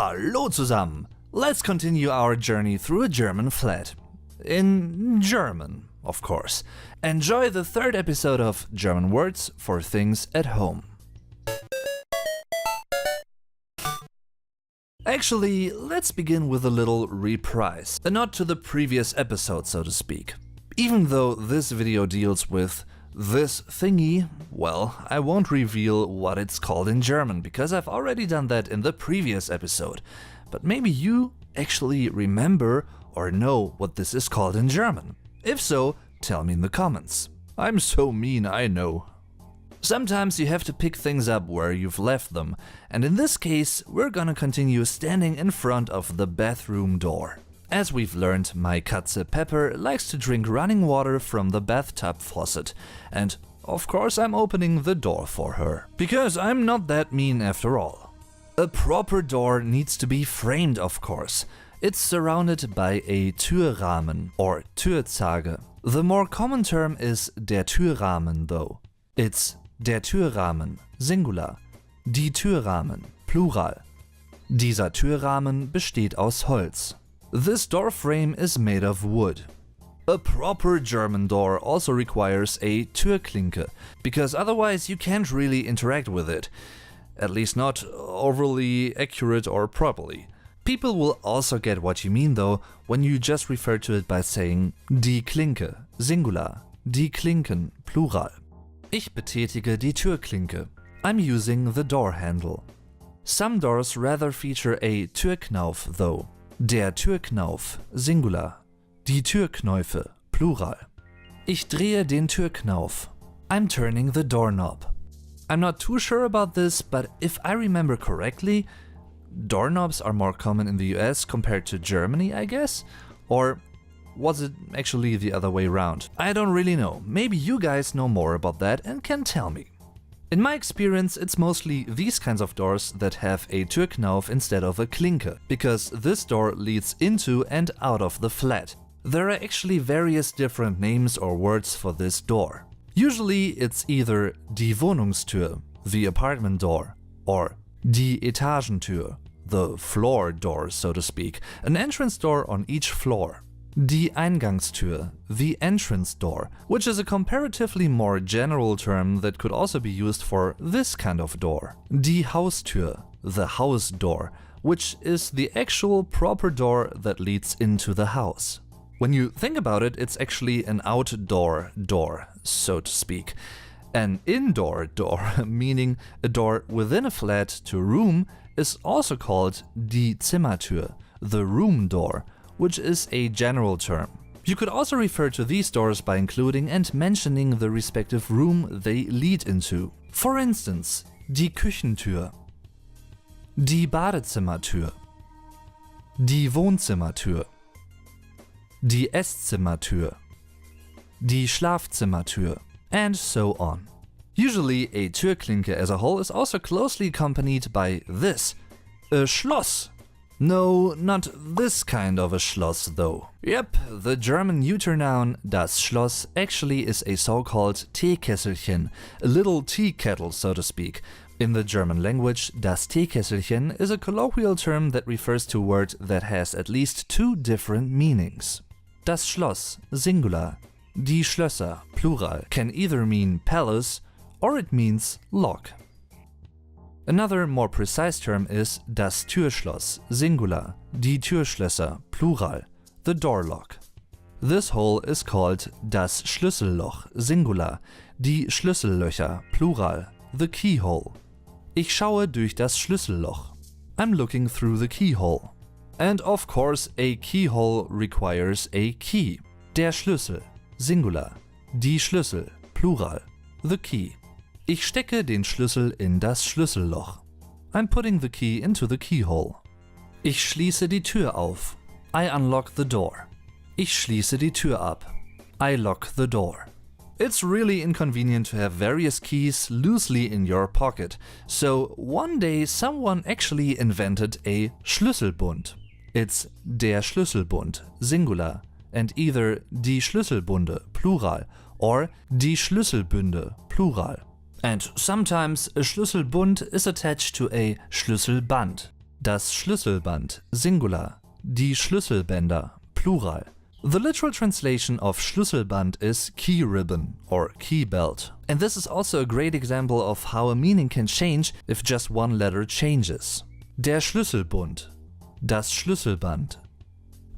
Hallo zusammen! Let's continue our journey through a German flat. In German, of course. Enjoy the third episode of German Words for Things at Home. Actually, let's begin with a little reprise, a nod to the previous episode, so to speak. Even though this video deals with this thingy, well, I won't reveal what it's called in German, because I've already done that in the previous episode. But maybe you actually remember or know what this is called in German. If so, tell me in the comments. I'm so mean, I know. Sometimes you have to pick things up where you've left them, and in this case, we're gonna continue standing in front of the bathroom door. As we've learned, my Katze Pepper likes to drink running water from the bathtub faucet, and of course I'm opening the door for her. Because I'm not that mean after all. A proper door needs to be framed, of course. It's surrounded by a Türrahmen or Türzage. The more common term is der Türrahmen though. It's der Türrahmen, Singular, die Türrahmen, Plural. Dieser Türrahmen besteht aus Holz. This door frame is made of wood. A proper German door also requires a Türklinke, because otherwise you can't really interact with it. At least not overly accurate or properly. People will also get what you mean though when you just refer to it by saying die Klinke, Singular, die Klinken, Plural. Ich betätige die Türklinke. I'm using the door handle. Some doors rather feature a Türknauf though. Der Türknauf, Singular. Die Türknäufe, Plural. Ich drehe den Türknauf. I'm turning the doorknob. I'm not too sure about this, but if I remember correctly, doorknobs are more common in the US compared to Germany, I guess? Or was it actually the other way around? I don't really know. Maybe you guys know more about that and can tell me. In my experience, it's mostly these kinds of doors that have a Türknauf instead of a Klinke, because this door leads into and out of the flat. There are actually various different names or words for this door. Usually it's either die Wohnungstür, the apartment door, or die Etagentür, the floor door, so to speak, an entrance door on each floor. Die Eingangstür, the entrance door, which is a comparatively more general term that could also be used for this kind of door. Die Haustür, the house door, which is the actual proper door that leads into the house. When you think about it, it's actually an outdoor door, so to speak. An indoor door, meaning a door within a flat to a room, is also called die Zimmertür, the room door, which is a general term. You could also refer to these doors by including and mentioning the respective room they lead into. For instance, die Küchentür, die Badezimmertür, die Wohnzimmertür, die Esszimmertür, die Schlafzimmertür, and so on. Usually a Türklinke as a whole is also closely accompanied by this, a Schloss. No, not this kind of a Schloss though. Yep, the German neuter noun das Schloss actually is a so-called Teekesselchen, a little tea kettle so to speak. In the German language, das Teekesselchen is a colloquial term that refers to a word that has at least two different meanings. Das Schloss, Singular, die Schlösser, Plural, can either mean palace or it means lock. Another more precise term is das Türschloss, Singular, die Türschlösser, Plural, the door lock. This hole is called das Schlüsselloch, Singular, die Schlüssellöcher, Plural, the keyhole. Ich schaue durch das Schlüsselloch. I'm looking through the keyhole. And of course, a keyhole requires a key. Der Schlüssel, Singular, die Schlüssel, Plural, the key. Ich stecke den Schlüssel in das Schlüsselloch. I'm putting the key into the keyhole. Ich schließe die Tür auf. I unlock the door. Ich schließe die Tür ab. I lock the door. It's really inconvenient to have various keys loosely in your pocket, so one day someone actually invented a Schlüsselbund. It's der Schlüsselbund, Singular, and either die Schlüsselbunde, Plural, or die Schlüsselbünde, Plural. And sometimes a Schlüsselbund is attached to a Schlüsselband. Das Schlüsselband, Singular. Die Schlüsselbänder, Plural. The literal translation of Schlüsselband is key ribbon or key belt. And this is also a great example of how a meaning can change if just one letter changes. Der Schlüsselbund. Das Schlüsselband.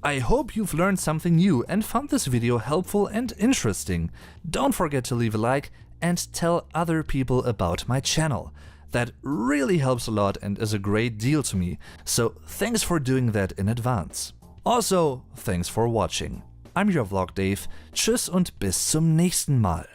I hope you've learned something new and found this video helpful and interesting. Don't forget to leave a like and tell other people about my channel. That really helps a lot and is a great deal to me, so thanks for doing that in advance. Also, thanks for watching. I'm your Vlog Dave. Tschüss und bis zum nächsten Mal.